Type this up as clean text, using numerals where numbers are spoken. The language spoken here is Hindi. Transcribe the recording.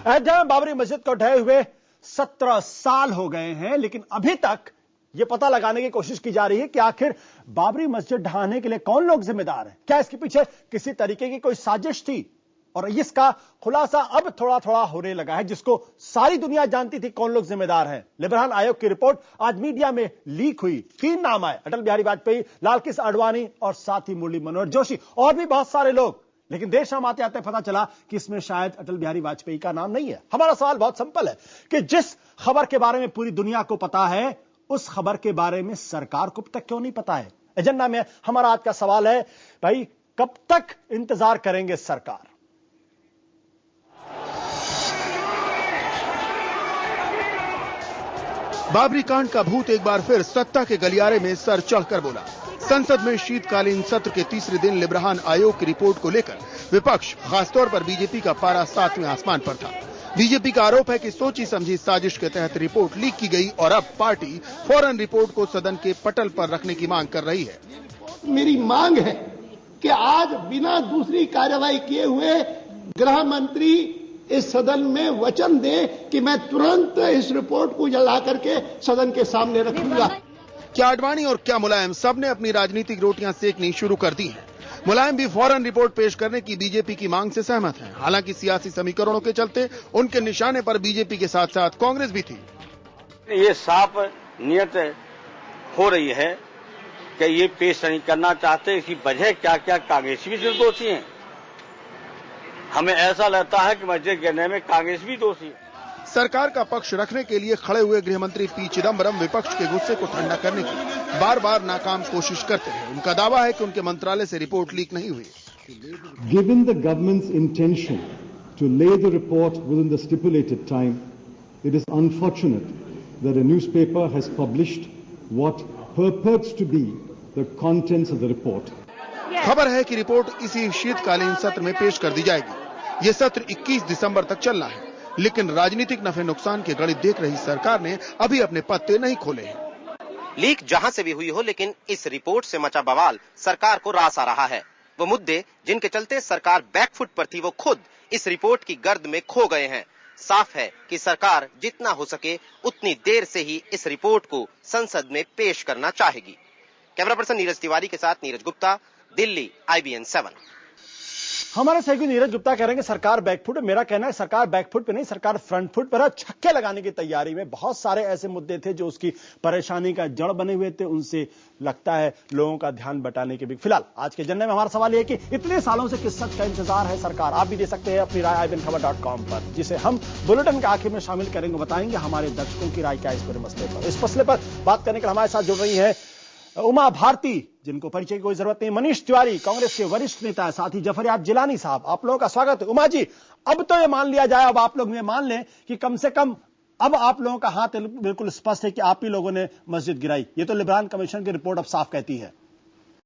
अयोध्या में बाबरी मस्जिद को ढहे हुए 17 साल हो गए हैं, लेकिन अभी तक यह पता लगाने की कोशिश की जा रही है कि आखिर बाबरी मस्जिद ढहाने के लिए कौन लोग जिम्मेदार हैं। क्या इसके पीछे किसी तरीके की कोई साजिश थी? और इसका खुलासा अब थोड़ा थोड़ा होने लगा है, जिसको सारी दुनिया जानती थी कौन लोग जिम्मेदार हैं। लिबरान आयोग की रिपोर्ट आज मीडिया में लीक हुई। 3 नाम आए, अटल बिहारी वाजपेयी, लालकृष्ण आडवाणी और साथ ही मुरली मनोहर जोशी और भी बहुत सारे लोग। लेकिन देर शाम आते आते पता चला कि इसमें शायद अटल बिहारी वाजपेयी का नाम नहीं है। हमारा सवाल बहुत सिंपल है कि जिस खबर के बारे में पूरी दुनिया को पता है, उस खबर के बारे में सरकार को अब तक क्यों नहीं पता है? एजेंडा में हमारा आज का सवाल है, भाई कब तक इंतजार करेंगे सरकार? बाबरी कांड का भूत एक बार फिर सत्ता के गलियारे में सर चढ़कर बोला। संसद में शीतकालीन सत्र के तीसरे दिन लिबरान आयोग की रिपोर्ट को लेकर विपक्ष, खासतौर पर बीजेपी का पारा 7वें आसमान पर था। बीजेपी का आरोप है कि सोची समझी साजिश के तहत रिपोर्ट लीक की गई और अब पार्टी फौरन रिपोर्ट को सदन के पटल पर रखने की मांग कर रही है। मेरी मांग है कि आज बिना दूसरी कार्रवाई किए हुए गृह मंत्री इस सदन में वचन दे कि मैं तुरंत इस रिपोर्ट को जला करके सदन के सामने रखूंगा। क्या आडवाणी और क्या मुलायम, सबने अपनी राजनीतिक रोटियां सेकनी शुरू कर दी हैं। मुलायम भी फौरन रिपोर्ट पेश करने की बीजेपी की मांग से सहमत हैं। हालांकि सियासी समीकरणों के चलते उनके निशाने पर बीजेपी के साथ साथ कांग्रेस भी थी। ये साफ नियत हो रही है कि ये पेश नहीं करना चाहते। इसकी वजह क्या क्या कांग्रेस भी दोषी हैं। हमें ऐसा लगता है कि मस्जिद गिरने में कांग्रेस भी दोषी है। सरकार का पक्ष रखने के लिए खड़े हुए गृह मंत्री पी चिदम्बरम विपक्ष के गुस्से को ठंडा करने की बार बार नाकाम कोशिश करते हैं। उनका दावा है कि उनके मंत्रालय से रिपोर्ट लीक नहीं हुई। Given the government's intention to lay the report within the stipulated time, it is unfortunate that a newspaper has published what purports to be the contents of the report. खबर है कि रिपोर्ट इसी शीतकालीन सत्र में पेश कर दी जाएगी। ये सत्र 21 दिसंबर तक चलना है, लेकिन राजनीतिक नफे नुकसान के गणित देख रही सरकार ने अभी अपने पत्ते नहीं खोले हैं। लीक जहां से भी हुई हो, लेकिन इस रिपोर्ट से मचा बवाल सरकार को रास आ रहा है। वो मुद्दे जिनके चलते सरकार बैकफुट पर थी, वो खुद इस रिपोर्ट की गर्द में खो गए हैं। साफ है कि सरकार जितना हो सके उतनी देर से ही इस रिपोर्ट को संसद में पेश करना चाहेगी। कैमरा पर्सन नीरज तिवारी के साथ नीरज गुप्ता, दिल्ली, IBN 7। हमारे सहयोगी नीरज गुप्ता कह रहे हैं कि सरकार बैकफुट है। मेरा कहना है सरकार बैकफुट पे नहीं, सरकार फ्रंट फुट पर है। छक्के लगाने की तैयारी में। बहुत सारे ऐसे मुद्दे थे जो उसकी परेशानी का जड़ बने हुए थे, उनसे लगता है लोगों का ध्यान बटाने के भी। फिलहाल आज के एजेंडे में हमारा सवाल यह है कि इतने सालों से किस सच का इंतजार है सरकार? आप भी दे सकते हैं अपनी राय IBNखबर.com पर, जिसे हम बुलेटिन के आखिर में शामिल करेंगे। बताएंगे हमारे दर्शकों की राय क्या है इस पूरे मसले पर। इस मसले पर बात करने के लिए हमारे साथ जुड़ रही है उमा भारती, जिनको परिचय की कोई जरूरत नहीं, मनीष तिवारी, कांग्रेस के वरिष्ठ नेता है, साथ ही जफरयाब जिलानी साहब। आप लोगों का स्वागत है। उमा जी, अब तो ये मान लिया जाए, अब आप लोग ये मान लें कि कम से कम अब आप लोगों का हाथ बिल्कुल स्पष्ट है कि आप ही लोगों ने मस्जिद गिराई। ये तो लिबरान कमीशन की रिपोर्ट अब साफ कहती है।